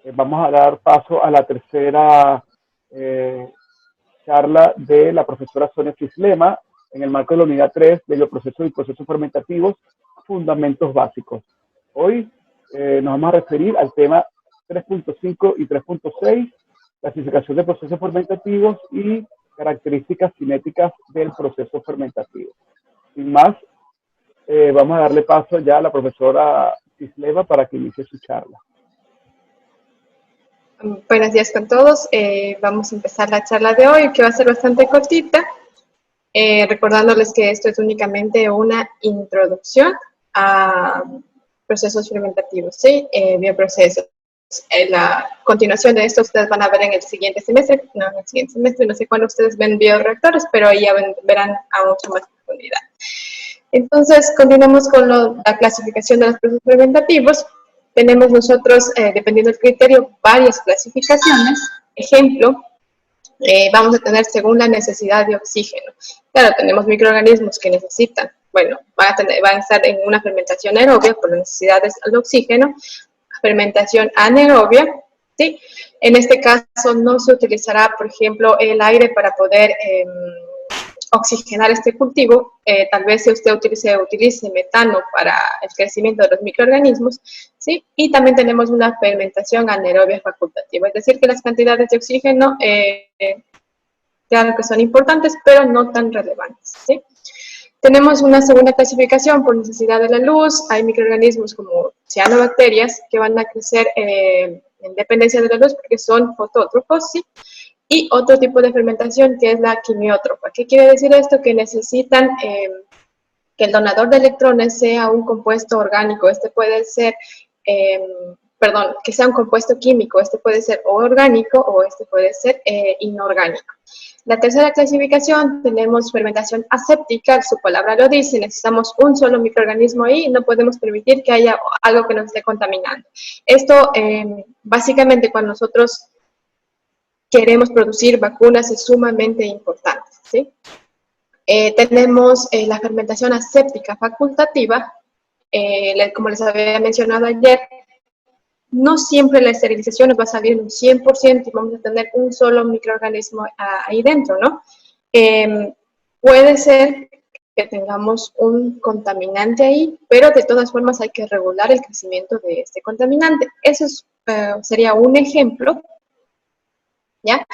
Vamos a dar paso a la tercera eh, charla de la profesora Sonia Cislema en el marco de la unidad 3 de bioprocesos y procesos fermentativos, fundamentos básicos. Hoy nos vamos a referir al tema 3.5 y 3.6, clasificación de procesos fermentativos y características cinéticas del proceso fermentativo. Sin más, vamos a darle paso ya a la profesora Cislema para que inicie su charla. Buenos días con todos. Vamos a empezar la charla de hoy, que va a ser bastante cortita, recordándoles que esto es únicamente una introducción a procesos fermentativos, ¿sí? Bioprocesos. En la continuación de esto ustedes van a ver en el siguiente semestre, no sé cuándo ustedes ven bioreactores, pero ahí ya verán a mucha más profundidad. Entonces, continuamos con la clasificación de los procesos fermentativos. Tenemos nosotros, dependiendo del criterio, varias clasificaciones. Ejemplo, vamos a tener según la necesidad de oxígeno. Claro, tenemos microorganismos que necesitan, bueno, van a estar en una fermentación aerobia por las necesidades del oxígeno, fermentación anaerobia, ¿sí? En este caso no se utilizará, por ejemplo, el aire para poder oxigenar este cultivo. Tal vez si usted utilice metano para el crecimiento de los microorganismos, ¿sí? Y también tenemos una fermentación anaerobia facultativa, es decir, que las cantidades de oxígeno, claro que son importantes, pero no tan relevantes, ¿sí? Tenemos una segunda clasificación por necesidad de la luz. Hay microorganismos como cianobacterias que van a crecer en dependencia de la luz porque son fotótrofos, ¿sí? Y otro tipo de fermentación que es la quimiótrofa. ¿Qué quiere decir esto? Que necesitan que el donador de electrones sea un compuesto orgánico. Este puede ser, que sea un compuesto químico. Este puede ser o orgánico o este puede ser inorgánico. La tercera clasificación tenemos fermentación aséptica, su palabra lo dice, necesitamos un solo microorganismo ahí y no podemos permitir que haya algo que nos esté contaminando. Esto, básicamente, cuando nosotros queremos producir vacunas es sumamente importante, ¿sí? Tenemos la fermentación aséptica facultativa, como les había mencionado ayer, no siempre la esterilización nos va a salir un 100% y vamos a tener un solo microorganismo ahí dentro, ¿no? Puede ser que tengamos un contaminante ahí, pero de todas formas hay que regular el crecimiento de este contaminante. Eso sería un ejemplo, ¿ya?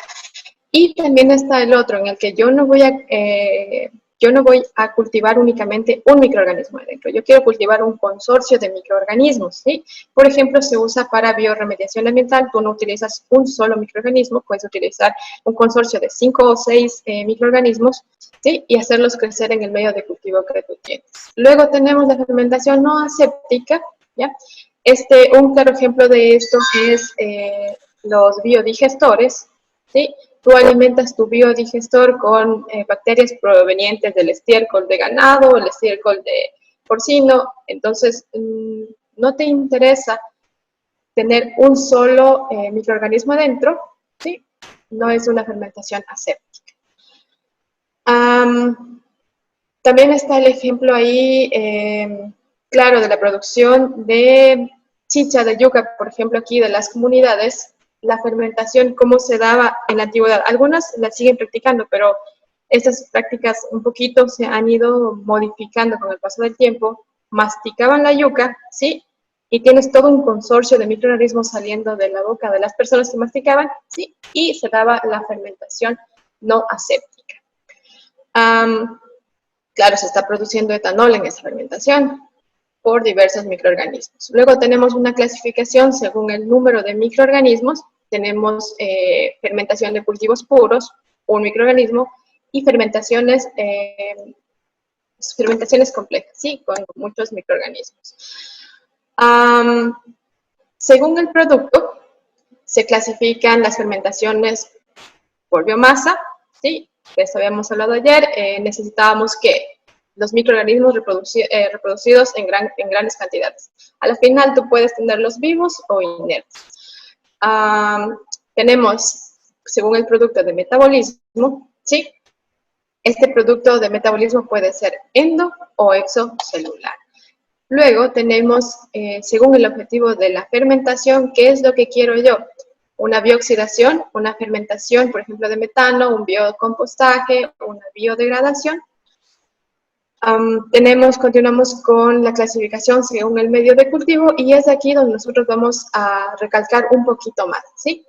Y también está el otro, en el que yo no voy a cultivar únicamente un microorganismo adentro. Yo quiero cultivar un consorcio de microorganismos, ¿sí? Por ejemplo, se usa para bioremediación ambiental. Tú no utilizas un solo microorganismo, puedes utilizar un consorcio de 5 o 6 microorganismos, ¿sí? Y hacerlos crecer en el medio de cultivo que tú tienes. Luego tenemos la fermentación no aséptica, ¿ya? Un claro ejemplo de esto es los biodigestores, ¿sí? Tú alimentas tu biodigestor con bacterias provenientes del estiércol de ganado, el estiércol de porcino, entonces no te interesa tener un solo microorganismo adentro, ¿sí? No es una fermentación aséptica. También está el ejemplo ahí, claro, de la producción de chicha de yuca, por ejemplo, aquí de las comunidades. La fermentación, cómo se daba en la antigüedad. Algunas la siguen practicando, pero estas prácticas un poquito se han ido modificando con el paso del tiempo. Masticaban la yuca, ¿sí? Y tienes todo un consorcio de microorganismos saliendo de la boca de las personas que masticaban, ¿sí? Y se daba la fermentación no aséptica. Claro, se está produciendo etanol en esa fermentación por diversos microorganismos. Luego tenemos una clasificación según el número de microorganismos. Tenemos fermentación de cultivos puros, un microorganismo, y fermentaciones complejas, ¿sí? Con muchos microorganismos. Según el producto, se clasifican las fermentaciones por biomasa, ¿sí? De eso habíamos hablado ayer. Necesitábamos que los microorganismos reproducidos en grandes cantidades. A la final tú puedes tenerlos vivos o inertes. Tenemos, según el producto de metabolismo, ¿sí? Este producto de metabolismo puede ser endo o exocelular. Luego tenemos, según el objetivo de la fermentación, ¿qué es lo que quiero yo? Una bioxidación, una fermentación, por ejemplo, de metano, un biocompostaje, una biodegradación. Continuamos con la clasificación según el medio de cultivo y es aquí donde nosotros vamos a recalcar un poquito más, ¿sí?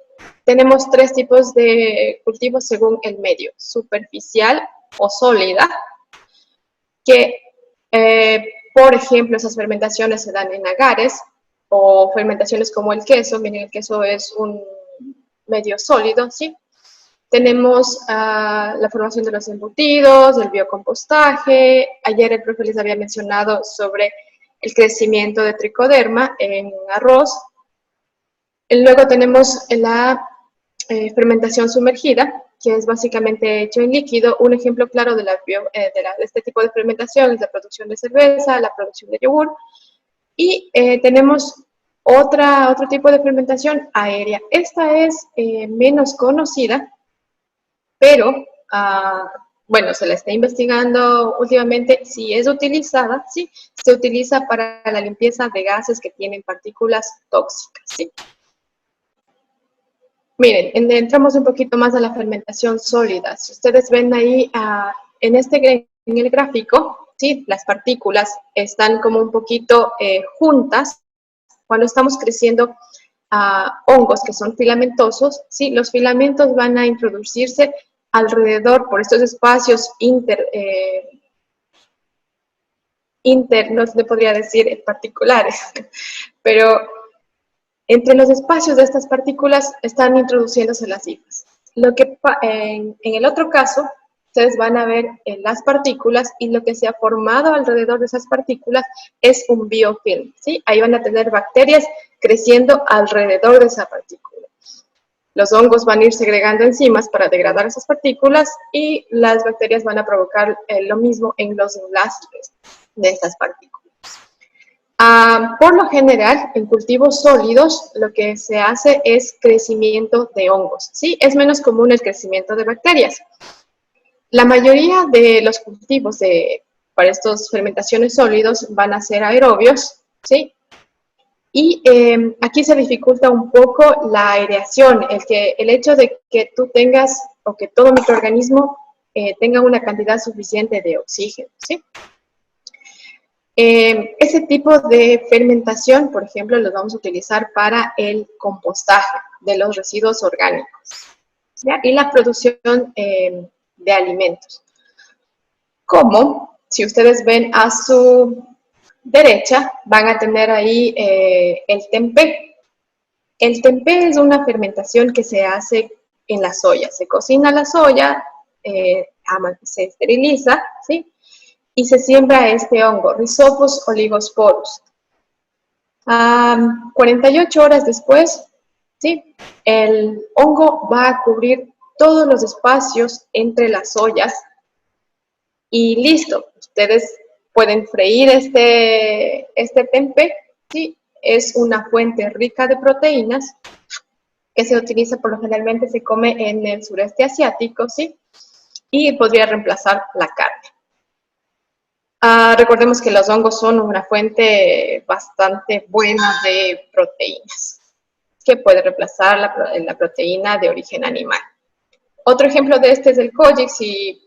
Tenemos 3 tipos de cultivos según el medio: superficial o sólida, que, por ejemplo, esas fermentaciones se dan en agares, o fermentaciones como el queso. Miren, el queso es un medio sólido, ¿sí? Tenemos la formación de los embutidos, el biocompostaje. Ayer el profe les había mencionado sobre el crecimiento de tricoderma en arroz. Luego tenemos la fermentación sumergida, que es básicamente hecho en líquido. Un ejemplo claro de este tipo de fermentación es la producción de cerveza, la producción de yogur. Y tenemos otro tipo de fermentación aérea. Esta es menos conocida, pero, bueno, se la está investigando últimamente. Si es utilizada, ¿sí? Se utiliza para la limpieza de gases que tienen partículas tóxicas, ¿sí? Miren, entramos un poquito más a la fermentación sólida. Si ustedes ven ahí en el gráfico, ¿sí? Las partículas están como un poquito juntas. Cuando estamos creciendo hongos que son filamentosos, ¿sí? Los filamentos van a introducirse alrededor por estos espacios no se podría decir particulares, pero entre los espacios de estas partículas están introduciéndose las hifas. En el otro caso, ustedes van a ver las partículas, y lo que se ha formado alrededor de esas partículas es un biofilm, ¿sí? Ahí van a tener bacterias creciendo alrededor de esa partícula. Los hongos van a ir segregando enzimas para degradar esas partículas, y las bacterias van a provocar lo mismo en los enlaces de estas partículas. Por lo general, en cultivos sólidos, lo que se hace es crecimiento de hongos, ¿sí? Es menos común el crecimiento de bacterias. La mayoría de los cultivos para estas fermentaciones sólidos van a ser aerobios, ¿sí? Y aquí se dificulta un poco la aireación, el hecho de que tú tengas, o que todo microorganismo tenga una cantidad suficiente de oxígeno, ¿sí? Ese tipo de fermentación, por ejemplo, los vamos a utilizar para el compostaje de los residuos orgánicos, ¿ya? Y la producción de alimentos. Como, si ustedes ven a su derecha, van a tener ahí el tempeh. El tempeh es una fermentación que se hace en la soya. Se cocina la soya, se esteriliza, ¿sí? Y se siembra este hongo, Rhizopus oligosporus. 48 horas después, ¿sí? El hongo va a cubrir todos los espacios entre las ollas y listo. Ustedes pueden freír este tempeh, ¿sí? Es una fuente rica de proteínas que se utiliza, por lo generalmente se come en el sureste asiático, ¿sí? Y podría reemplazar la carne. Recordemos que los hongos son una fuente bastante buena de proteínas, que puede reemplazar la proteína de origen animal. Otro ejemplo de este es el kojic. Si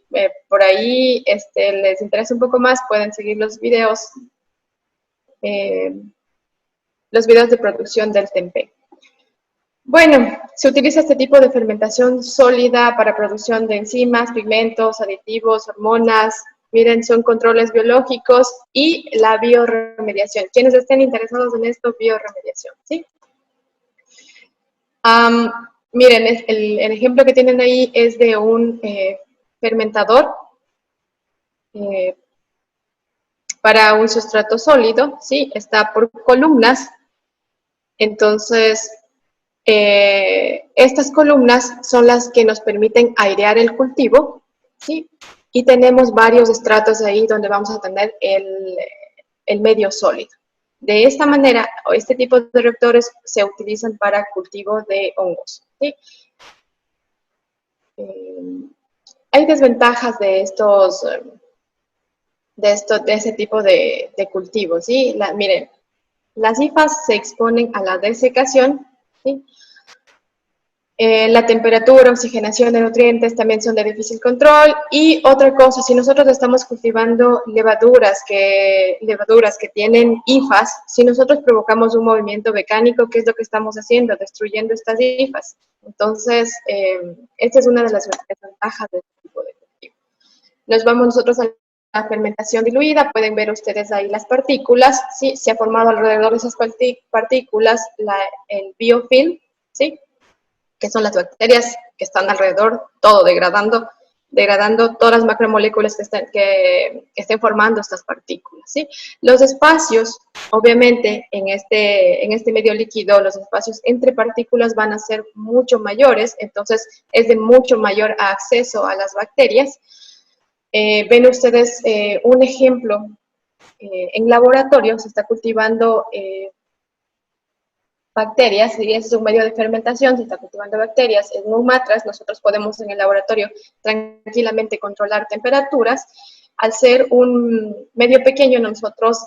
por ahí les interesa un poco más, pueden seguir los videos de producción del tempeh. Bueno, se utiliza este tipo de fermentación sólida para producción de enzimas, pigmentos, aditivos, hormonas. Miren, son controles biológicos y la bioremediación. Quienes estén interesados en esto, bioremediación, ¿sí? Miren, el ejemplo que tienen ahí es de un fermentador para un sustrato sólido, ¿sí? Está por columnas. Entonces, estas columnas son las que nos permiten airear el cultivo, ¿sí? Y tenemos varios estratos ahí donde vamos a tener el medio sólido. De esta manera, este tipo de reactores se utilizan para cultivo de hongos, ¿sí? Hay desventajas de de ese tipo de cultivos, ¿sí? Miren, las hifas se exponen a la desecación, ¿sí? La temperatura, oxigenación de nutrientes también son de difícil control. Y otra cosa, si nosotros estamos cultivando levaduras que tienen hifas, si nosotros provocamos un movimiento mecánico, ¿qué es lo que estamos haciendo? Destruyendo estas hifas. Entonces, esta es una de las desventajas de este tipo de cultivo. Nos vamos nosotros a la fermentación diluida, pueden ver ustedes ahí las partículas, ¿sí? Se ha formado alrededor de esas partículas el biofilm, ¿sí? Que son las bacterias que están alrededor, todo degradando todas las macromoléculas que estén formando estas partículas, ¿sí? Los espacios, obviamente, en este medio líquido, los espacios entre partículas van a ser mucho mayores, entonces es de mucho mayor acceso a las bacterias. Ven ustedes un ejemplo, en laboratorio se está cultivando bacterias, y ese es un medio de fermentación, se está cultivando bacterias en un matraz. Nosotros podemos en el laboratorio tranquilamente controlar temperaturas. Al ser un medio pequeño, nosotros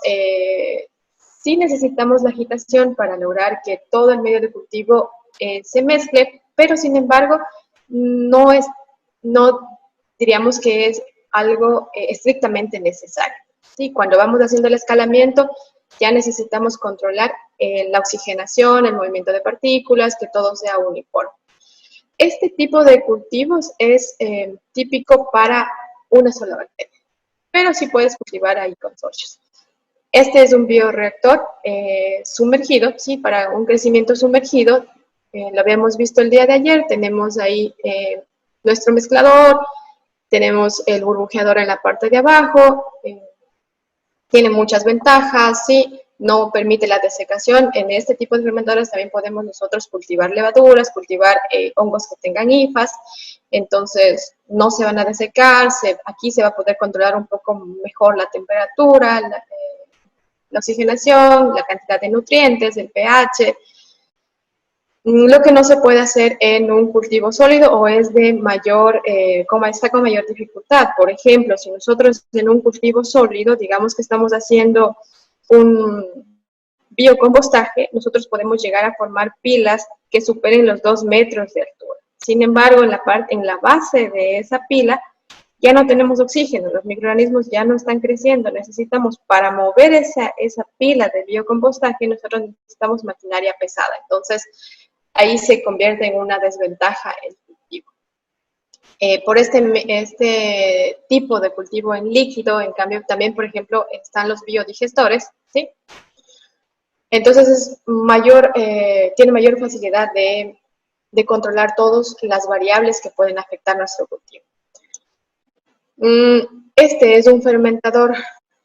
sí necesitamos la agitación para lograr que todo el medio de cultivo se mezcle, pero sin embargo no diríamos que es algo estrictamente necesario, ¿sí? Cuando vamos haciendo el escalamiento, ya necesitamos controlar la oxigenación, el movimiento de partículas, que todo sea uniforme. Este tipo de cultivos es típico para una sola bacteria, pero sí puedes cultivar ahí consorcios. Este es un bioreactor sumergido, ¿sí? Para un crecimiento sumergido. Lo habíamos visto el día de ayer. Tenemos ahí nuestro mezclador, tenemos el burbujeador en la parte de abajo. Tiene muchas ventajas, ¿sí? No permite la desecación. En este tipo de fermentadores también podemos nosotros cultivar levaduras, cultivar hongos que tengan hifas, entonces no se van a desecar. Aquí se va a poder controlar un poco mejor la temperatura, la oxigenación, la cantidad de nutrientes, el pH. Lo que no se puede hacer en un cultivo sólido o es de está con mayor dificultad. Por ejemplo, si nosotros en un cultivo sólido, digamos que estamos haciendo un biocompostaje, nosotros podemos llegar a formar pilas que superen los 2 metros de altura. Sin embargo, en la base de esa pila ya no tenemos oxígeno, los microorganismos ya no están creciendo. Necesitamos, para mover esa pila de biocompostaje, nosotros necesitamos maquinaria pesada. Entonces, ahí se convierte en una desventaja el cultivo. Por este tipo de cultivo en líquido, en cambio, también, por ejemplo, están los biodigestores, ¿sí? Entonces, tiene mayor facilidad de controlar todas las variables que pueden afectar nuestro cultivo. Este es un fermentador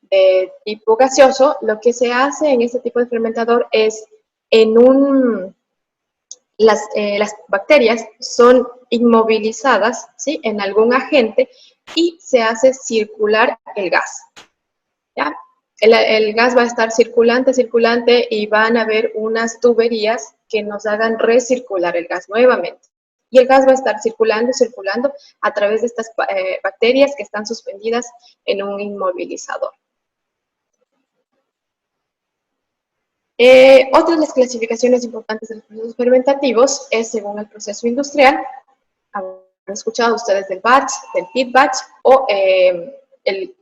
de tipo gaseoso. Lo que se hace en este tipo de fermentador es las bacterias son inmovilizadas, ¿sí? En algún agente y se hace circular el gas, ¿ya? El gas va a estar circulante y van a haber unas tuberías que nos hagan recircular el gas nuevamente. Y el gas va a estar circulando a través de estas bacterias que están suspendidas en un inmovilizador. Otra de las clasificaciones importantes de los procesos fermentativos es según el proceso industrial. Han escuchado ustedes del batch, del pit batch o el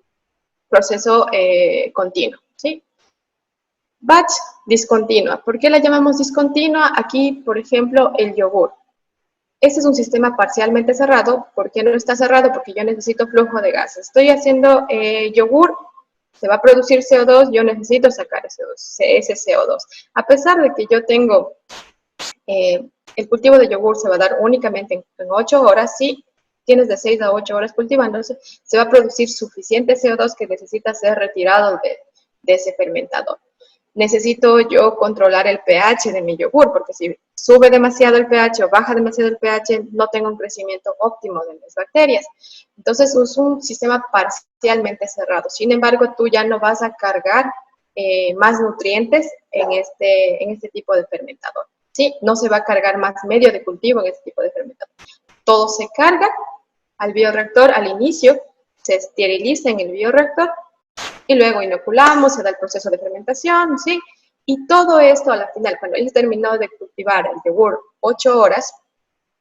proceso continuo, ¿sí? Batch, discontinua. ¿Por qué la llamamos discontinua? Aquí, por ejemplo, el yogur. Este es un sistema parcialmente cerrado. ¿Por qué no está cerrado? Porque yo necesito flujo de gas. Estoy haciendo yogur, se va a producir CO2, yo necesito sacar ese CO2. A pesar de que yo tengo el cultivo de yogur se va a dar únicamente en 8 horas, si tienes de 6 a 8 horas cultivándose, se va a producir suficiente CO2 que necesita ser retirado de ese fermentador. Necesito yo controlar el pH de mi yogur, porque si sube demasiado el pH o baja demasiado el pH, no tengo un crecimiento óptimo de mis bacterias. Entonces es un sistema parcialmente cerrado. Sin embargo, tú ya no vas a cargar más nutrientes en este tipo de fermentador, ¿sí? No se va a cargar más medio de cultivo en este tipo de fermentador. Todo se carga al bioreactor al inicio, se esteriliza en el bioreactor y luego inoculamos, se da el proceso de fermentación, ¿sí? Y todo esto a la final, cuando ya terminó de cultivar el yogur 8 horas,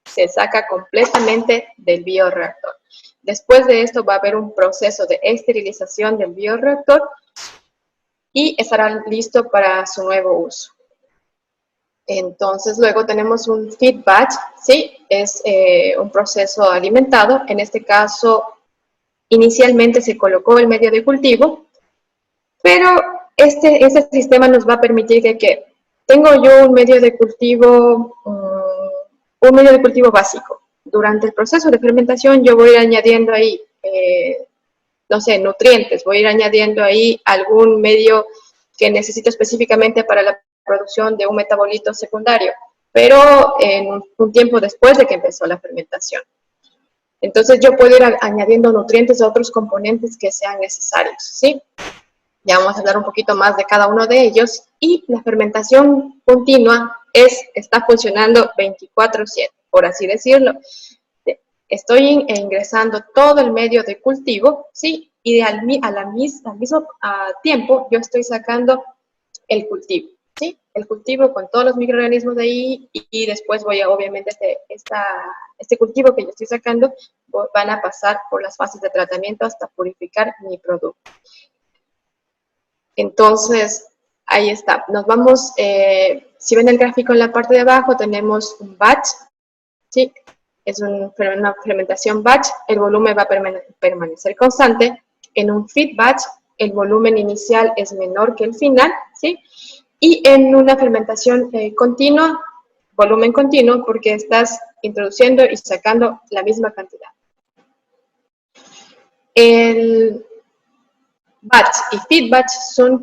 se saca completamente del bioreactor. Después de esto va a haber un proceso de esterilización del bioreactor y estará listo para su nuevo uso. Entonces, luego tenemos un feed batch, ¿sí? Es un proceso alimentado. En este caso, inicialmente se colocó el medio de cultivo, pero este sistema nos va a permitir que tengo yo un medio de cultivo básico. Durante el proceso de fermentación yo voy a ir añadiendo ahí, no sé, nutrientes, voy a ir añadiendo ahí algún medio que necesito específicamente para la producción de un metabolito secundario, pero en un tiempo después de que empezó la fermentación. Entonces yo puedo ir añadiendo nutrientes a otros componentes que sean necesarios, ¿sí? Ya vamos a hablar un poquito más de cada uno de ellos. Y la fermentación continua está funcionando 24/7, por así decirlo. Estoy ingresando todo el medio de cultivo, ¿sí? Y al mismo tiempo yo estoy sacando el cultivo, ¿sí? El cultivo con todos los microorganismos de ahí y después voy a, obviamente, este cultivo que yo estoy sacando van a pasar por las fases de tratamiento hasta purificar mi producto. Entonces, ahí está. Nos vamos, si ven el gráfico en la parte de abajo, tenemos un batch, ¿sí? Es una fermentación batch, el volumen va a permanecer constante. En un feed batch, el volumen inicial es menor que el final, ¿sí? Y en una fermentación continua, volumen continuo, porque estás introduciendo y sacando la misma cantidad. El batch y feed batch son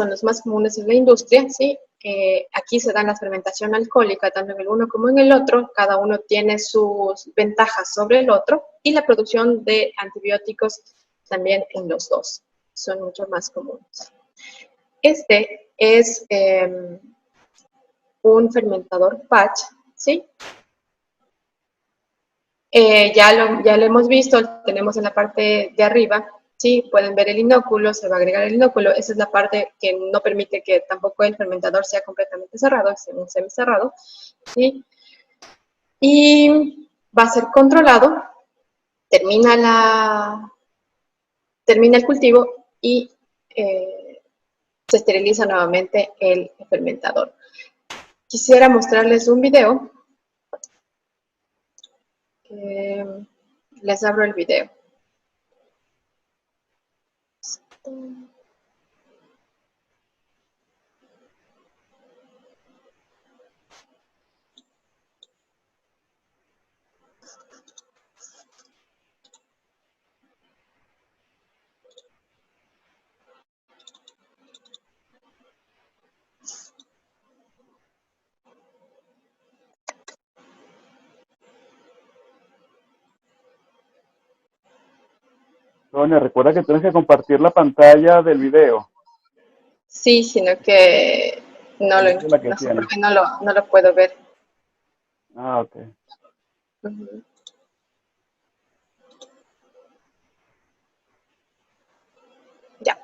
los más comunes en la industria, ¿sí? Aquí se dan la fermentación alcohólica, tanto en el uno como en el otro, cada uno tiene sus ventajas sobre el otro, y la producción de antibióticos también en los dos, son mucho más comunes. Este es un fermentador batch, ¿sí? Ya lo hemos visto, lo tenemos en la parte de arriba, ¿sí? Pueden ver el inóculo, se va a agregar el inóculo. Esa es la parte que no permite que tampoco el fermentador sea completamente cerrado, es un semicerrado, ¿sí? Y va a ser controlado, termina el cultivo y se esteriliza nuevamente el fermentador. Quisiera mostrarles un video. Les abro el video. Sonia, recuerda que tienes que compartir la pantalla del video. Sí, sino que no Esa es la que no sé por tienes. qué no lo puedo ver. Ah, ok. Ujú. Ya,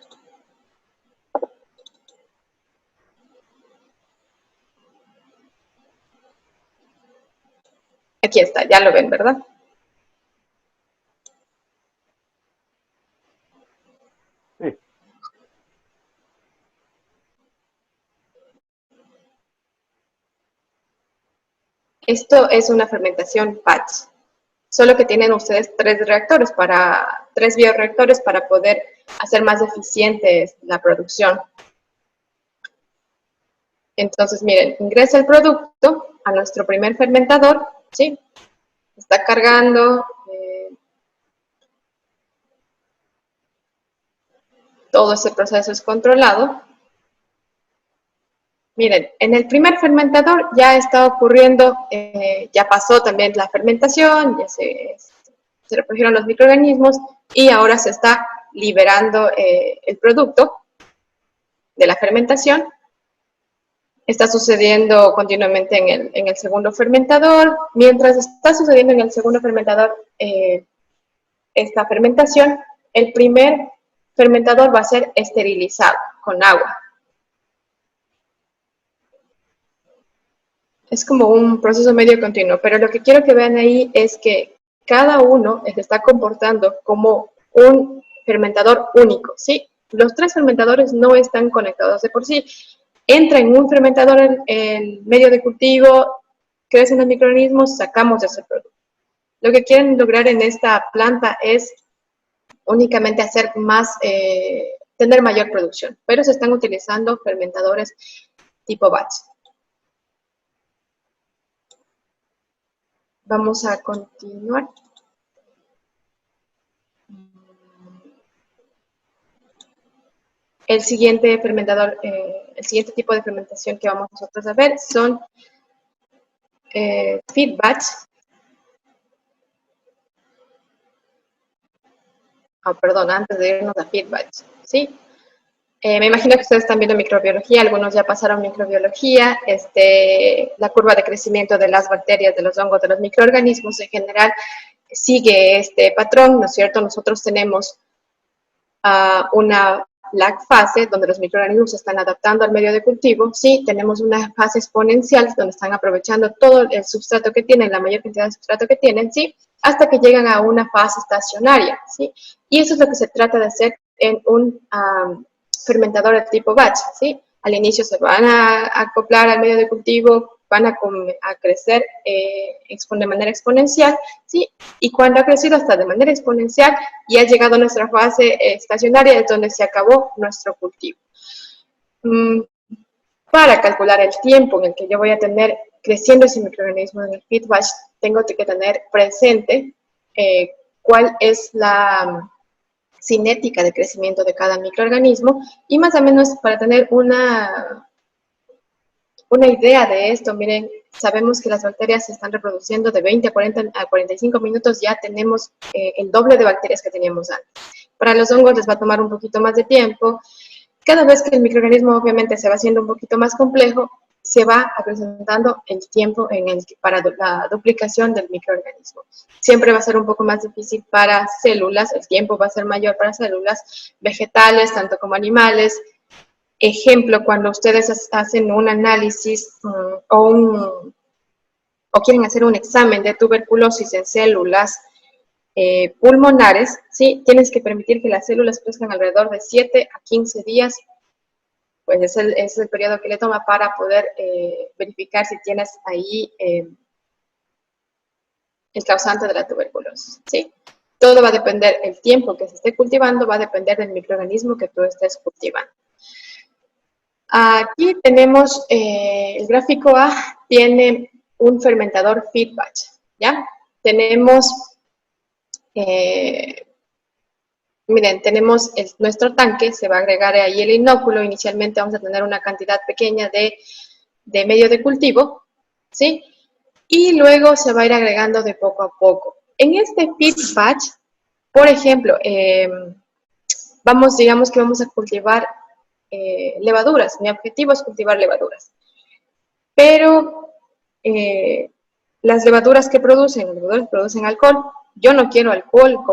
aquí está, ya lo ven, ¿verdad? Sí. Esto es una fermentación batch, solo que tienen ustedes tres bioreactores para poder hacer más eficiente la producción. Entonces, miren, ingresa el producto a nuestro primer fermentador, ¿sí? Está cargando, todo ese proceso es controlado. Miren, en el primer fermentador ya está ocurriendo, ya pasó también la fermentación, ya se reprodujeron los microorganismos y ahora se está liberando el producto de la fermentación. Está sucediendo continuamente en el segundo fermentador. Mientras está sucediendo en el segundo fermentador esta fermentación, el primer fermentador va a ser esterilizado con agua. Es como un proceso medio continuo, pero lo que quiero que vean ahí es que cada uno se está comportando como un fermentador único, ¿sí? Los 3 fermentadores no están conectados de por sí. Entra en un fermentador el medio de cultivo, crecen los microorganismos, sacamos ese producto. Lo que quieren lograr en esta planta es únicamente hacer más, tener mayor producción, pero se están utilizando fermentadores tipo batch. Vamos a continuar. El siguiente fermentador, el siguiente tipo de fermentación que vamos nosotros a ver son feed batch. Perdón, antes de irnos a feed batch, ¿sí? Me imagino que ustedes están viendo microbiología, algunos ya pasaron microbiología, la curva de crecimiento de las bacterias, de los hongos, de los microorganismos en general sigue este patrón, ¿no es cierto? Nosotros tenemos una lag fase, donde los microorganismos se están adaptando al medio de cultivo, sí, tenemos una fase exponencial, donde están aprovechando todo el substrato que tienen, la mayor cantidad de substrato que tienen, sí, hasta que llegan a una fase estacionaria, sí, y eso es lo que se trata de hacer en un fermentador de tipo batch, ¿sí? Al inicio se van a acoplar al medio de cultivo, van a crecer de manera exponencial, ¿sí? Y cuando ha crecido hasta de manera exponencial y ha llegado a nuestra fase estacionaria, es donde se acabó nuestro cultivo. Para calcular el tiempo en el que yo voy a tener creciendo ese microorganismo en el feed batch, tengo que tener presente cuál es la cinética de crecimiento de cada microorganismo y más o menos para tener una idea de esto. Miren, sabemos que las bacterias se están reproduciendo de 20 a 45 minutos, ya tenemos el doble de bacterias que teníamos antes. Para los hongos les va a tomar un poquito más de tiempo. Cada vez que el microorganismo obviamente se va haciendo un poquito más complejo, se va acrecentando el tiempo para la duplicación del microorganismo. Siempre va a ser un poco más difícil para células, el tiempo va a ser mayor para células vegetales, tanto como animales. Ejemplo, cuando ustedes hacen un análisis o quieren hacer un examen de tuberculosis en células pulmonares, ¿sí? Tienes que permitir que las células crezcan alrededor de 7 a 15 días, pues es el periodo que le toma para poder verificar si tienes ahí el causante de la tuberculosis, ¿sí? Todo va a depender, el tiempo que se esté cultivando va a depender del microorganismo que tú estés cultivando. Aquí tenemos el gráfico A, tiene un fermentador feed batch, ¿ya? Tenemos, miren, tenemos nuestro tanque, se va a agregar ahí el inóculo, inicialmente vamos a tener una cantidad pequeña de medio de cultivo, ¿sí? Y luego se va a ir agregando de poco a poco. En este feed batch, por ejemplo, digamos que vamos a cultivar levaduras. Mi objetivo es cultivar levaduras. Pero las levaduras que producen alcohol. Yo no quiero alcohol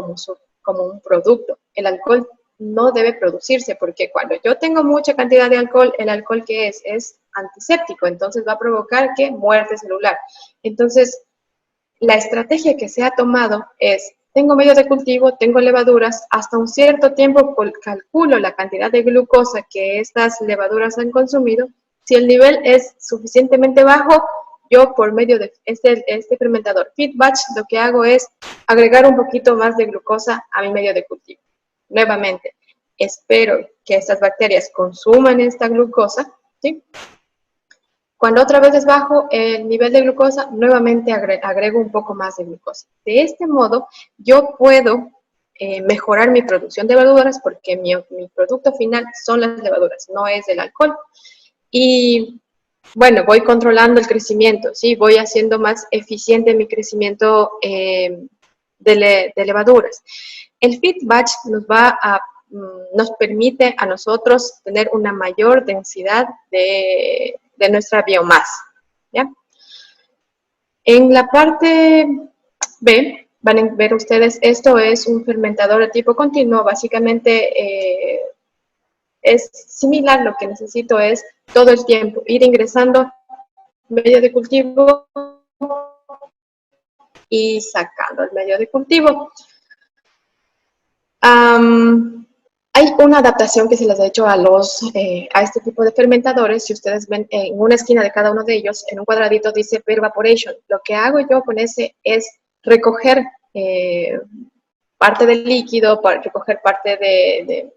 como un producto. El alcohol no debe producirse porque cuando yo tengo mucha cantidad de alcohol, el alcohol que es antiséptico, entonces va a provocar muerte celular. Entonces, la estrategia que se ha tomado es, tengo medio de cultivo, tengo levaduras, hasta un cierto tiempo calculo la cantidad de glucosa que estas levaduras han consumido. Si el nivel es suficientemente bajo, yo por medio de este fermentador feed batch, lo que hago es agregar un poquito más de glucosa a mi medio de cultivo. Nuevamente, espero que estas bacterias consuman esta glucosa, ¿sí? Cuando otra vez es bajo el nivel de glucosa, nuevamente agrego un poco más de glucosa. De este modo, yo puedo mejorar mi producción de levaduras porque mi producto final son las levaduras, no es el alcohol. Y bueno, voy controlando el crecimiento, ¿sí? Voy haciendo más eficiente mi crecimiento de levaduras. El feed batch nos permite a nosotros tener una mayor densidad de nuestra biomasa, ¿ya? En la parte B van a ver ustedes, esto es un fermentador de tipo continuo, básicamente es similar, lo que necesito es todo el tiempo ir ingresando medio de cultivo y sacando el medio de cultivo. Hay una adaptación que se les ha hecho a este tipo de fermentadores. Si ustedes ven en una esquina de cada uno de ellos, en un cuadradito dice Evaporation. Lo que hago yo con ese es recoger parte del líquido, recoger parte de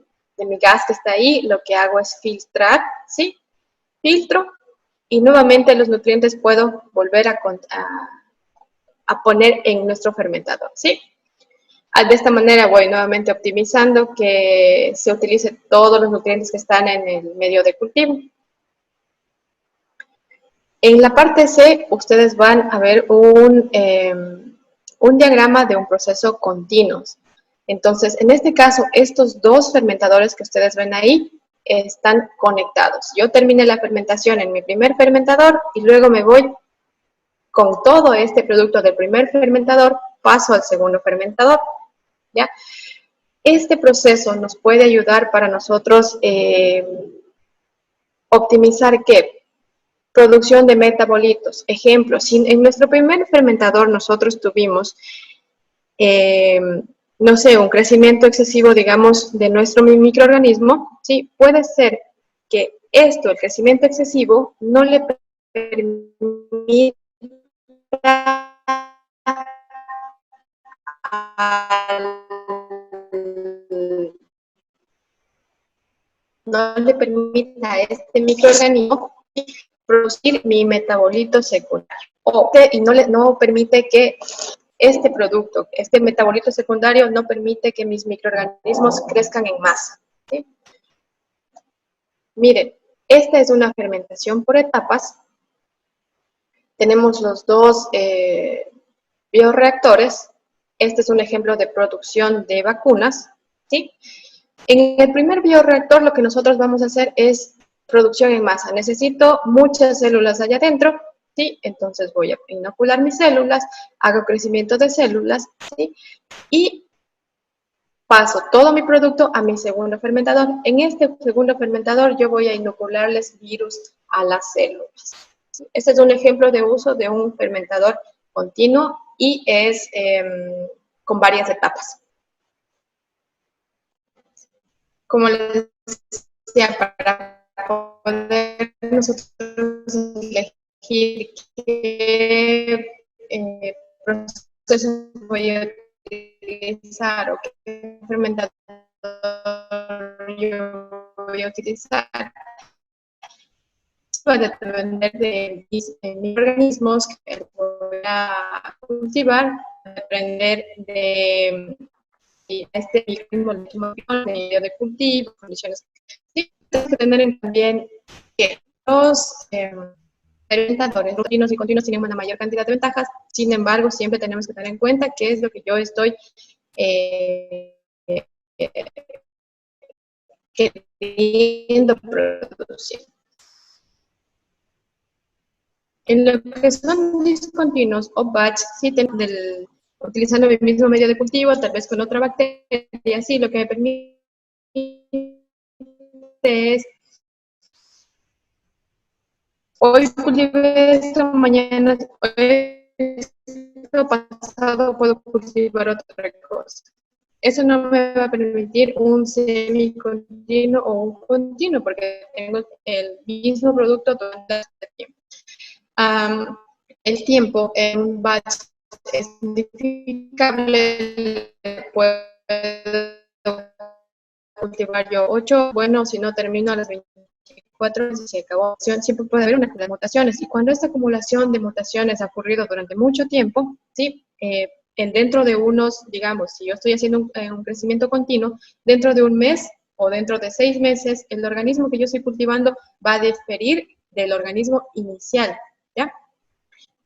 mi gas que está ahí. Lo que hago es filtrar, ¿sí? Filtro y nuevamente los nutrientes puedo volver a poner en nuestro fermentador, ¿sí? De esta manera voy nuevamente optimizando que se utilice todos los nutrientes que están en el medio de cultivo. En la parte C, ustedes van a ver un diagrama de un proceso continuo. Entonces, en este caso, estos dos fermentadores que ustedes ven ahí están conectados. Yo terminé la fermentación en mi primer fermentador y luego me voy con todo este producto del primer fermentador, paso al segundo fermentador. ¿Ya? Este proceso nos puede ayudar para nosotros optimizar ¿qué? Producción de metabolitos. Ejemplo, si en nuestro primer fermentador nosotros tuvimos, no sé, un crecimiento excesivo, digamos, de nuestro microorganismo, ¿sí? Puede ser que el crecimiento excesivo, no le permita a este microorganismo producir mi metabolito secundario. Y no permite que este producto, este metabolito secundario, no permite que mis microorganismos crezcan en masa. ¿Sí? Miren, esta es una fermentación por etapas. Tenemos los dos bioreactores. Este es un ejemplo de producción de vacunas, ¿sí? En el primer bioreactor lo que nosotros vamos a hacer es producción en masa. Necesito muchas células allá adentro, ¿sí? Entonces voy a inocular mis células, hago crecimiento de células, ¿sí? Y paso todo mi producto a mi segundo fermentador. En este segundo fermentador yo voy a inocularles virus a las células. ¿Sí? Este es un ejemplo de uso de un fermentador continuo y es con varias etapas. Como les decía, para poder nosotros elegir qué proceso voy a utilizar o qué fermentador yo voy a utilizar, puede depender de mis microorganismos que voy a cultivar, depender de este microorganismo medio de cultivo, condiciones. Sí, tenemos que tener también que los fermentadores rutinos y continuos tienen una mayor cantidad de ventajas. Sin embargo, siempre tenemos que tener en cuenta qué es lo que yo estoy queriendo producir. En lo que son discontinuos o batch, sí, utilizando el mismo medio de cultivo, tal vez con otra bacteria, sí, lo que me permite es, hoy cultivé esto, mañana, pasado puedo cultivar otra cosa. Eso no me va a permitir un semicontinuo o un continuo, porque tengo el mismo producto todo el tiempo. El tiempo en un batch es identificable, puedo cultivar yo 8, bueno, si no termino a las 24 horas y se acabó. Siempre puede haber una acumulación de mutaciones, y cuando esta acumulación de mutaciones ha ocurrido durante mucho tiempo, ¿sí? Dentro de unos, digamos, si yo estoy haciendo un crecimiento continuo, dentro de un mes o dentro de 6 meses, el organismo que yo estoy cultivando va a diferir del organismo inicial, ¿ya?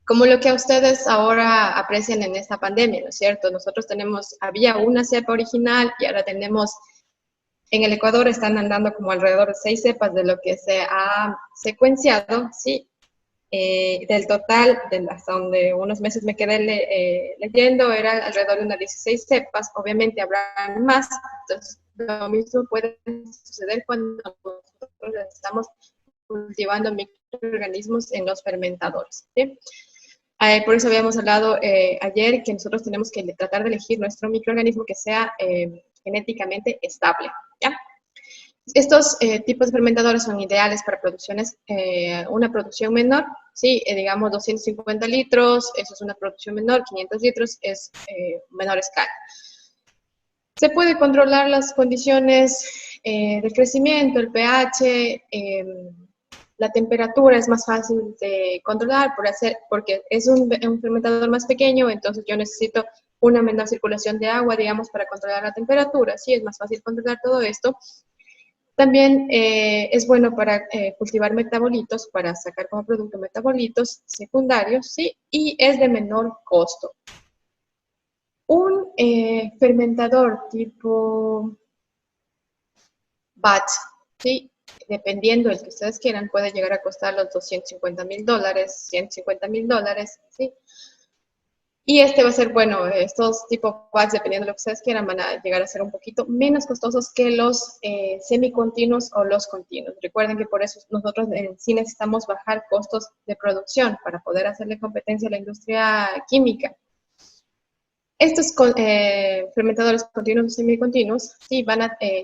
Como lo que ustedes ahora aprecian en esta pandemia, ¿no es cierto? Nosotros había una cepa original y ahora tenemos, en el Ecuador están andando como alrededor de 6 cepas de lo que se ha secuenciado, ¿sí? Del total, hasta donde unos meses me quedé leyendo, era alrededor de unas 16 cepas. Obviamente habrá más, entonces lo mismo puede suceder cuando nosotros estamos cultivando microorganismos en los fermentadores, ¿sí? Por eso habíamos hablado ayer que nosotros tenemos que tratar de elegir nuestro microorganismo que sea genéticamente estable, ¿ya? Estos tipos de fermentadores son ideales para producciones, una producción menor, ¿sí? Digamos 250 litros, eso es una producción menor, 500 litros es menor escala. Se puede controlar las condiciones del crecimiento, el pH, la temperatura es más fácil de controlar porque es un fermentador más pequeño, entonces yo necesito una menor circulación de agua, digamos, para controlar la temperatura, ¿sí? Es más fácil controlar todo esto. También es bueno para cultivar metabolitos, para sacar como producto metabolitos secundarios, ¿sí? Y es de menor costo. Un fermentador tipo batch, ¿sí? Dependiendo del que ustedes quieran, puede llegar a costar los $250,000, $150,000, ¿sí? Y este va a ser, bueno, estos tipo packs, dependiendo de lo que ustedes quieran, van a llegar a ser un poquito menos costosos que los semicontinuos o los continuos. Recuerden que por eso nosotros en sí necesitamos bajar costos de producción para poder hacerle competencia a la industria química. Estos fermentadores continuos o semicontinuos, sí,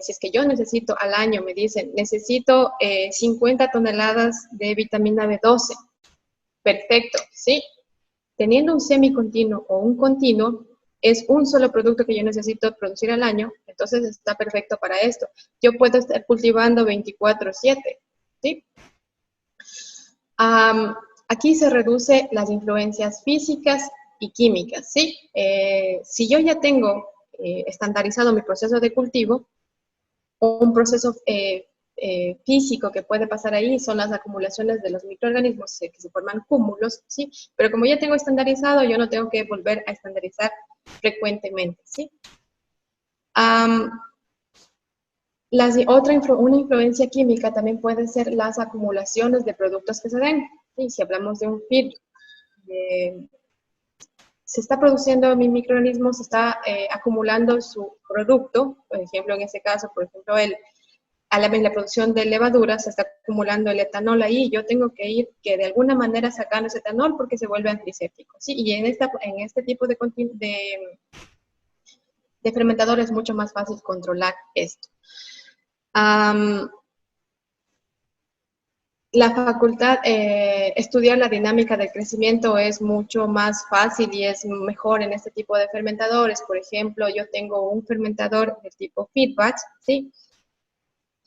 si es que yo necesito al año, me dicen, necesito 50 toneladas de vitamina B12. Perfecto, ¿sí? Teniendo un semicontinuo o un continuo, es un solo producto que yo necesito producir al año, entonces está perfecto para esto. Yo puedo estar cultivando 24/7, ¿sí? Aquí se reduce las influencias físicas y químicas, ¿sí? Si yo ya tengo estandarizado mi proceso de cultivo, un proceso físico que puede pasar ahí son las acumulaciones de los microorganismos que se forman cúmulos, ¿sí? Pero como ya tengo estandarizado, yo no tengo que volver a estandarizar frecuentemente, ¿sí? Una influencia química también puede ser las acumulaciones de productos que se den, ¿sí? Si hablamos de un feed, se está produciendo mi microorganismo, se está acumulando su producto, por ejemplo, en este caso, por ejemplo, a la vez la producción de levadura, se está acumulando el etanol ahí, yo tengo que ir de alguna manera sacando ese etanol porque se vuelve antiséptico, ¿sí? Y en este tipo de fermentador es mucho más fácil controlar esto. La facultad, estudiar la dinámica del crecimiento es mucho más fácil y es mejor en este tipo de fermentadores. Por ejemplo, yo tengo un fermentador de tipo feedback, ¿sí?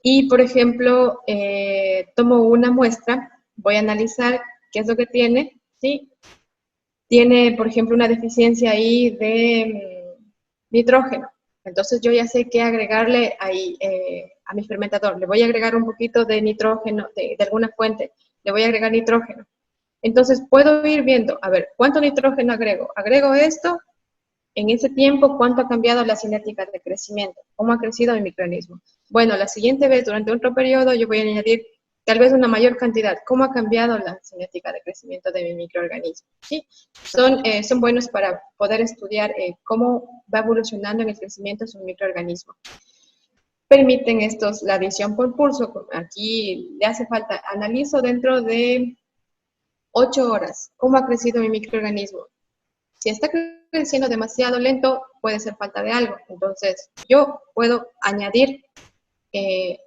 Y, por ejemplo, tomo una muestra, voy a analizar qué es lo que tiene, ¿sí? Tiene, por ejemplo, una deficiencia ahí de nitrógeno. Entonces yo ya sé qué agregarle ahí a mi fermentador. Le voy a agregar un poquito de nitrógeno de alguna fuente. Le voy a agregar nitrógeno. Entonces puedo ir viendo, a ver, ¿cuánto nitrógeno agrego? Agrego esto. En ese tiempo, ¿cuánto ha cambiado la cinética de crecimiento? ¿Cómo ha crecido mi microorganismo? Bueno, la siguiente vez, durante otro periodo, yo voy a añadir tal vez una mayor cantidad. ¿Cómo ha cambiado la cinética de crecimiento de mi microorganismo? ¿Sí? Son buenos para poder estudiar cómo va evolucionando en el crecimiento su microorganismo. Permiten estos la visión por pulso. Aquí le hace falta, analizo dentro de 8 horas cómo ha crecido mi microorganismo. Si está creciendo demasiado lento, puede ser falta de algo. Entonces, yo puedo añadir el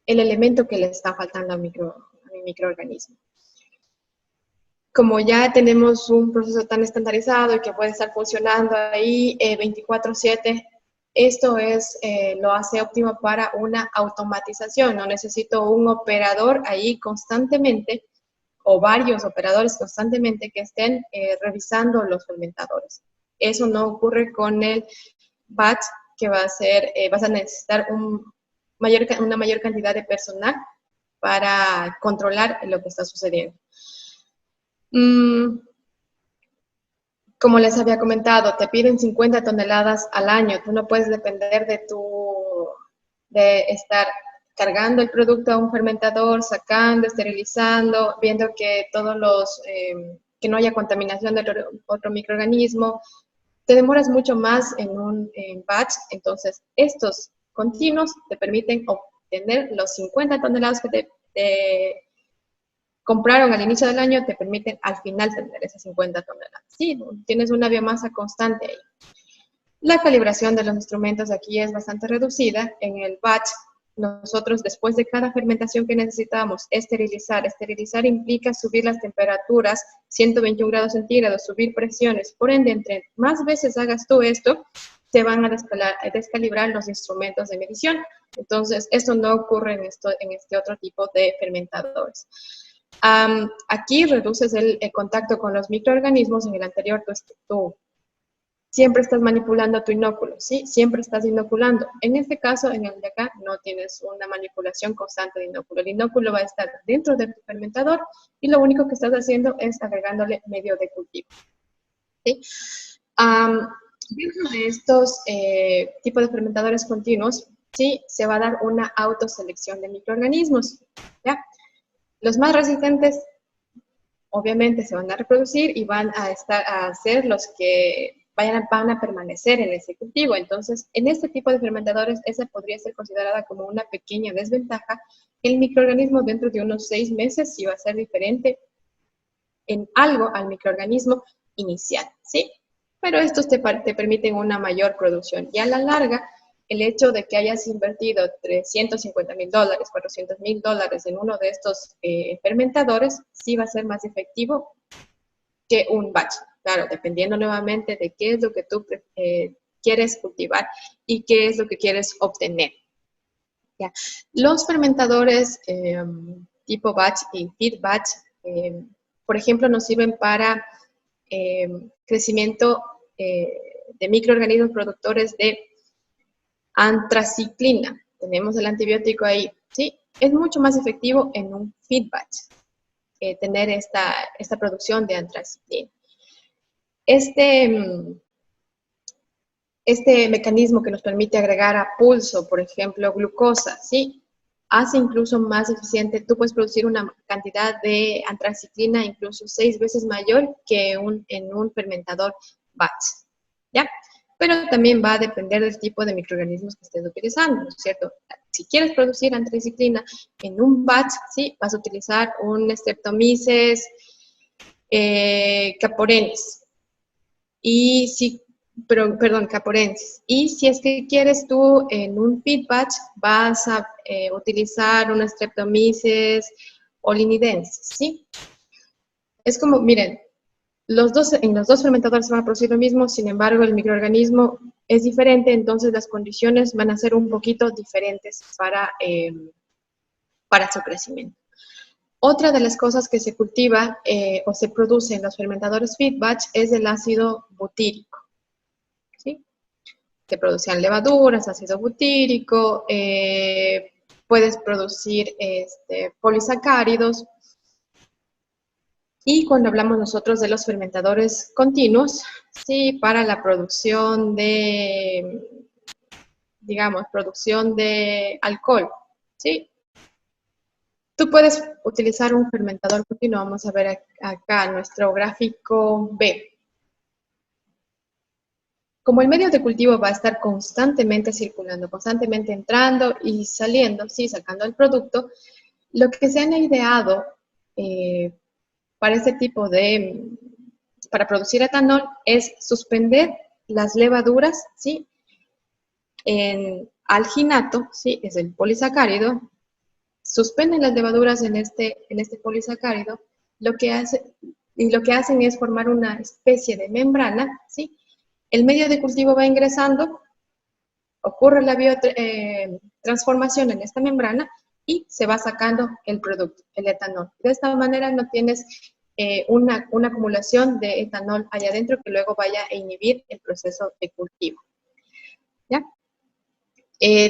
elemento que le está faltando a mi microorganismo. Como ya tenemos un proceso tan estandarizado y que puede estar funcionando ahí 24/7, esto lo hace óptimo para una automatización. No necesito un operador ahí constantemente o varios operadores constantemente que estén revisando los fermentadores. Eso no ocurre con el batch, que vas a necesitar una mayor cantidad de personal para controlar lo que está sucediendo. Como les había comentado, te piden 50 toneladas al año. Tú no puedes depender de estar cargando el producto a un fermentador, sacando, esterilizando, viendo que todos los, que no haya contaminación de otro microorganismo. Te demoras mucho más en un batch, entonces estos continuos te permiten obtener los 50 toneladas que te compraron al inicio del año, te permiten al final tener esas 50 toneladas. Sí, tienes una biomasa constante ahí. La calibración de los instrumentos aquí es bastante reducida. En el batch, nosotros después de cada fermentación que necesitamos esterilizar implica subir las temperaturas, 121 grados centígrados, subir presiones. Por ende, entre más veces hagas tú esto, te van a descalibrar los instrumentos de medición. Entonces, esto no ocurre en este otro tipo de fermentadores. Aquí reduces el contacto con los microorganismos. En el anterior, tú siempre estás manipulando tu inóculo, ¿sí? Siempre estás inoculando. En este caso, en el de acá, no tienes una manipulación constante de inóculo. El inóculo va a estar dentro de tu fermentador y lo único que estás haciendo es agregándole medio de cultivo, ¿sí? Dentro de estos tipos de fermentadores continuos, ¿sí? Se va a dar una autoselección de microorganismos, ¿ya? Los más resistentes, obviamente, se van a reproducir y van a ser los que van a permanecer en ese cultivo. Entonces, en este tipo de fermentadores, esa podría ser considerada como una pequeña desventaja. El microorganismo dentro de unos 6 meses sí va a ser diferente en algo al microorganismo inicial, ¿sí? Pero estos te permiten una mayor producción. Y a la larga, el hecho de que hayas invertido $350,000, $400,000 en uno de estos fermentadores, sí va a ser más efectivo que un batch. Claro, dependiendo nuevamente de qué es lo que tú quieres cultivar y qué es lo que quieres obtener. ¿Ya? Los fermentadores tipo batch y feed batch, por ejemplo, nos sirven para crecimiento de microorganismos productores de antraciclina. Tenemos el antibiótico ahí, ¿sí? Es mucho más efectivo en un feed batch tener esta producción de antraciclina. Este mecanismo que nos permite agregar a pulso, por ejemplo, glucosa, ¿sí? Hace incluso más eficiente. Tú puedes producir una cantidad de antraciclina incluso 6 veces mayor que en un fermentador batch, ¿ya? Pero también va a depender del tipo de microorganismos que estés utilizando, ¿no es cierto? Si quieres producir antraciclina en un batch, ¿sí? Vas a utilizar un Streptomyces caporensis. Caporensis. Y si es que quieres tú en un feed batch, vas a utilizar una Streptomyces olinidensis, ¿sí? Es como, miren, en los dos fermentadores van a producir lo mismo, sin embargo, el microorganismo es diferente, entonces las condiciones van a ser un poquito diferentes para su crecimiento. Otra de las cosas que se cultiva o se produce en los fermentadores feed batch es el ácido butírico, ¿sí? Se producían levaduras, ácido butírico, puedes producir polisacáridos. Y cuando hablamos nosotros de los fermentadores continuos, sí, para la producción de, digamos, producción de alcohol, ¿sí? Tú puedes utilizar un fermentador continuo. Vamos a ver acá nuestro gráfico B. Como el medio de cultivo va a estar constantemente circulando, constantemente entrando y saliendo, sí, sacando el producto, lo que se han ideado para este tipo para producir etanol es suspender las levaduras, ¿sí? En alginato, ¿sí? Es el polisacárido. Suspenden las levaduras en este polisacárido, lo que hacen es formar una especie de membrana, ¿sí? El medio de cultivo va ingresando, ocurre la biotransformación en esta membrana y se va sacando el producto, el etanol. De esta manera no tienes una acumulación de etanol allá adentro que luego vaya a inhibir el proceso de cultivo, ¿ya?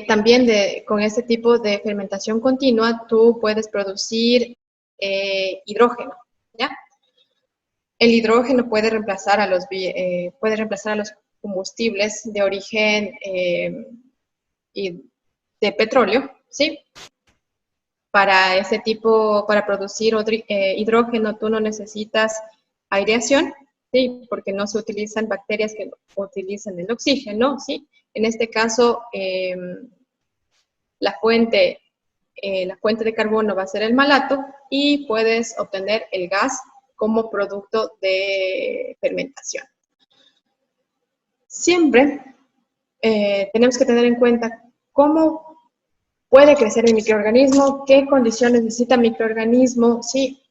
También con este tipo de fermentación continua, tú puedes producir hidrógeno, ¿ya? El hidrógeno puede reemplazar a los combustibles de origen de petróleo, ¿sí? Para ese tipo, para producir hidrógeno, tú no necesitas aireación, ¿sí? Porque no se utilizan bacterias que utilizan el oxígeno, ¿sí? En este caso, la fuente de carbono va a ser el malato y puedes obtener el gas como producto de fermentación. Siempre tenemos que tener en cuenta cómo puede crecer el microorganismo, qué condiciones necesita el microorganismo, ¿sí?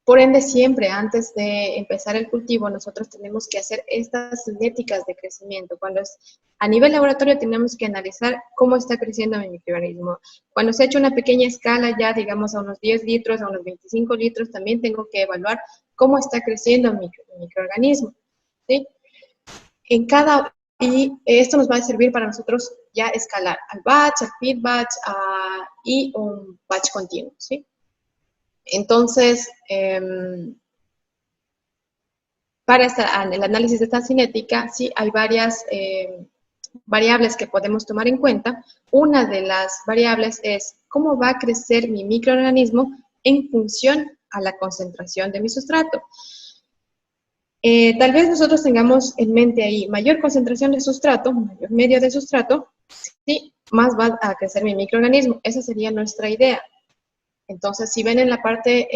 Por ende, siempre antes de empezar el cultivo, nosotros tenemos que hacer estas cinéticas de crecimiento. Cuando es a nivel laboratorio, tenemos que analizar cómo está creciendo mi microorganismo. Cuando se ha hecho una pequeña escala, ya digamos a unos 10 litros, a unos 25 litros, también tengo que evaluar cómo está creciendo mi microorganismo, ¿sí? Y esto nos va a servir para nosotros ya escalar al batch, al feed batch y un batch continuo, ¿sí? Entonces, para el análisis de esta cinética, sí hay varias variables que podemos tomar en cuenta. Una de las variables es cómo va a crecer mi microorganismo en función a la concentración de mi sustrato. Tal vez nosotros tengamos en mente ahí mayor concentración de sustrato, mayor medio de sustrato, sí, más va a crecer mi microorganismo. Esa sería nuestra idea. Entonces, si ven en la parte,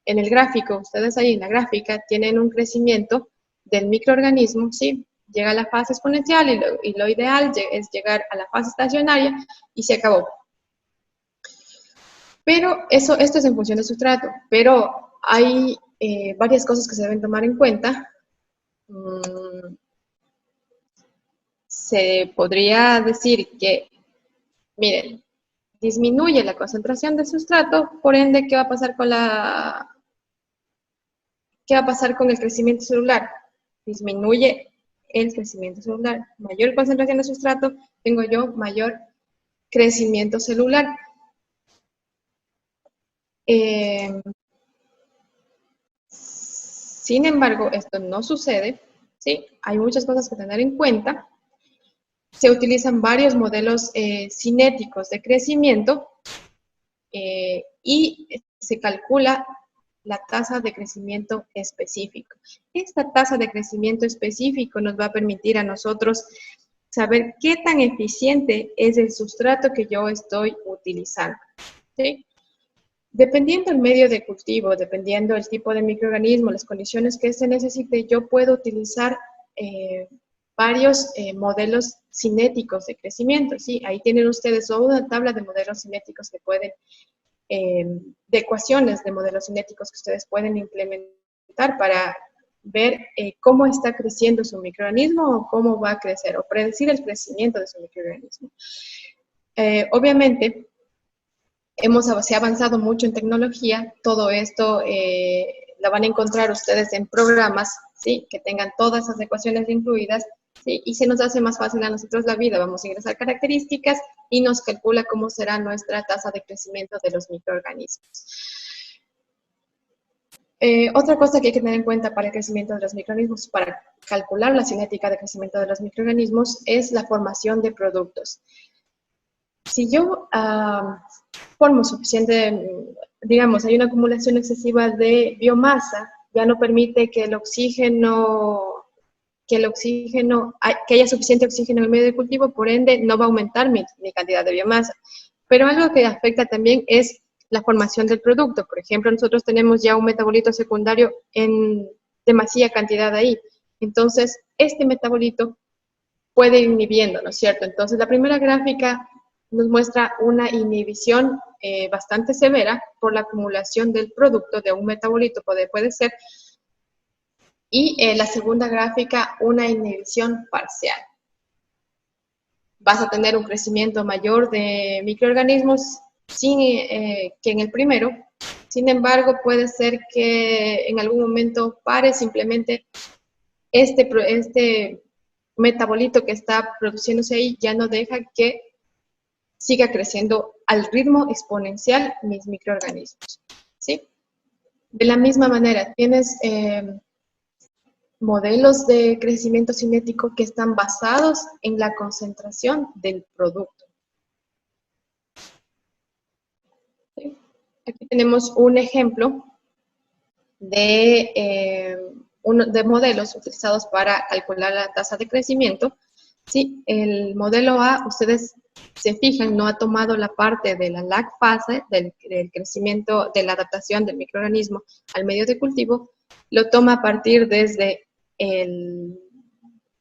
en el gráfico, ustedes ahí en la gráfica tienen un crecimiento del microorganismo, ¿sí? Llega a la fase exponencial y lo ideal es llegar a la fase estacionaria y se acabó. Pero esto es en función del sustrato, pero hay varias cosas que se deben tomar en cuenta. Se podría decir que, miren, disminuye la concentración de sustrato, por ende, ¿qué va a pasar con el crecimiento celular? Disminuye el crecimiento celular. Mayor concentración de sustrato, tengo yo mayor crecimiento celular. Sin embargo, esto no sucede, ¿sí? Hay muchas cosas que tener en cuenta. Se utilizan varios modelos cinéticos de crecimiento y se calcula la tasa de crecimiento específico. Esta tasa de crecimiento específico nos va a permitir a nosotros saber qué tan eficiente es el sustrato que yo estoy utilizando, ¿sí? Dependiendo del medio de cultivo, dependiendo del tipo de microorganismo, las condiciones que se necesite, yo puedo utilizar varios modelos cinéticos de crecimiento, ¿sí? Ahí tienen ustedes toda una tabla de modelos cinéticos que pueden, de ecuaciones de modelos cinéticos que ustedes pueden implementar para ver cómo está creciendo su microorganismo o cómo va a crecer, o predecir el crecimiento de su microorganismo. Obviamente, se ha avanzado mucho en tecnología, todo esto lo van a encontrar ustedes en programas, ¿sí? Que tengan todas esas ecuaciones incluidas, ¿sí? Y se nos hace más fácil a nosotros la vida. Vamos a ingresar características y nos calcula cómo será nuestra tasa de crecimiento de los microorganismos. Otra cosa que hay que tener en cuenta para el crecimiento de los microorganismos, para calcular la cinética de crecimiento de los microorganismos, es la formación de productos. Si yo formo suficiente, digamos, hay una acumulación excesiva de biomasa, ya no permite que haya suficiente oxígeno en el medio de cultivo, por ende no va a aumentar mi cantidad de biomasa. Pero algo que afecta también es la formación del producto. Por ejemplo, nosotros tenemos ya un metabolito secundario en demasiada cantidad ahí. Entonces, este metabolito puede ir inhibiendo, ¿no es cierto? Entonces, la primera gráfica nos muestra una inhibición bastante severa por la acumulación del producto de un metabolito, puede ser, y la segunda gráfica, una inhibición parcial. Vas a tener un crecimiento mayor de microorganismos que en el primero. Sin embargo, puede ser que en algún momento pare simplemente este metabolito que está produciéndose ahí, ya no deja que siga creciendo al ritmo exponencial mis microorganismos, ¿sí? De la misma manera, tienes modelos de crecimiento cinético que están basados en la concentración del producto. Aquí tenemos un ejemplo de modelos utilizados para calcular la tasa de crecimiento. Sí, el modelo A, ustedes se fijan, no ha tomado la parte de la lag fase, del crecimiento, de la adaptación del microorganismo al medio de cultivo, lo toma a partir desde el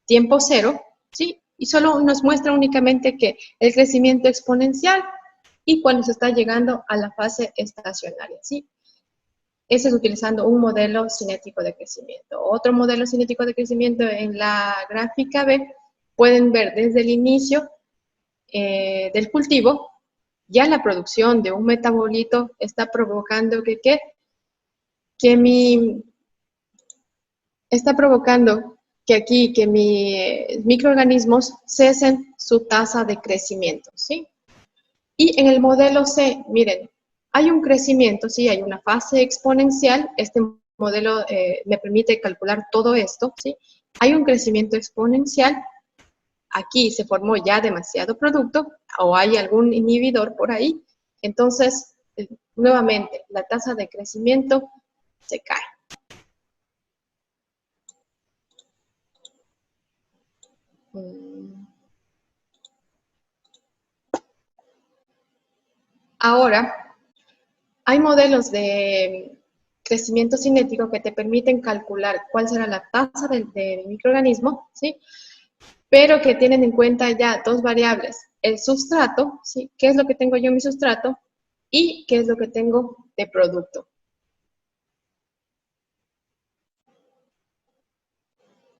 tiempo cero, ¿sí? Y solo nos muestra únicamente que el crecimiento exponencial y cuando se está llegando a la fase estacionaria, ¿sí? Ese es utilizando un modelo cinético de crecimiento. Otro modelo cinético de crecimiento en la gráfica B, pueden ver desde el inicio del cultivo, ya la producción de un metabolito está provocando que mis microorganismos cesen su tasa de crecimiento, ¿sí? Y en el modelo C, miren, hay un crecimiento, sí, hay una fase exponencial. Este modelo me permite calcular todo esto, ¿sí? Hay un crecimiento exponencial. Aquí se formó ya demasiado producto o hay algún inhibidor por ahí. Entonces, nuevamente, la tasa de crecimiento se cae. Ahora, hay modelos de crecimiento cinético que te permiten calcular cuál será la tasa del microorganismo, ¿sí? Pero que tienen en cuenta ya dos variables, el sustrato, ¿sí? ¿Qué es lo que tengo yo en mi sustrato? Y qué es lo que tengo de producto.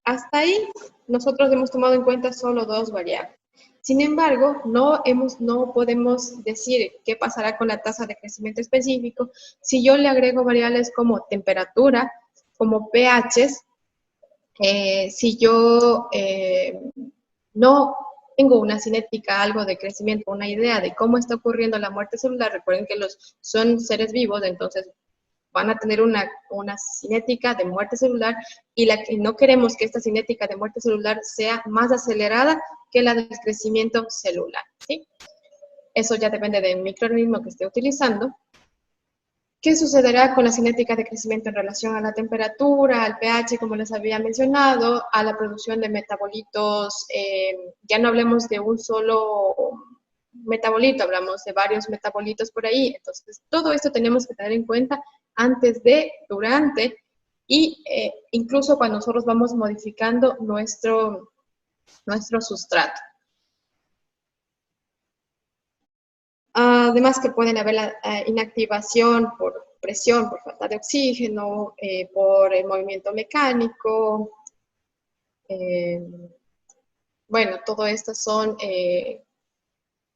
Hasta ahí, nosotros hemos tomado en cuenta solo dos variables. Sin embargo, no podemos decir qué pasará con la tasa de crecimiento específico si yo le agrego variables como temperatura, como pHs, si yo no tengo una cinética, algo de crecimiento, una idea de cómo está ocurriendo la muerte celular. Recuerden que son seres vivos, entonces van a tener una cinética de muerte celular y no queremos que esta cinética de muerte celular sea más acelerada que la del crecimiento celular, ¿sí? Eso ya depende del microorganismo que esté utilizando. ¿Qué sucederá con la cinética de crecimiento en relación a la temperatura, al pH, como les había mencionado, a la producción de metabolitos? Ya no hablemos de un solo metabolito, hablamos de varios metabolitos por ahí. Entonces, todo esto tenemos que tener en cuenta antes de, durante y incluso cuando nosotros vamos modificando nuestro sustrato. Además que pueden haber la inactivación por presión, por falta de oxígeno, por el movimiento mecánico. Bueno, todo esto son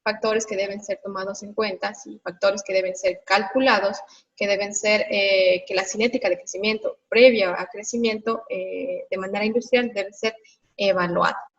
factores que deben ser tomados en cuenta, ¿sí? Factores que deben ser calculados, que deben ser, que la cinética de crecimiento previa a crecimiento de manera industrial debe ser evaluada.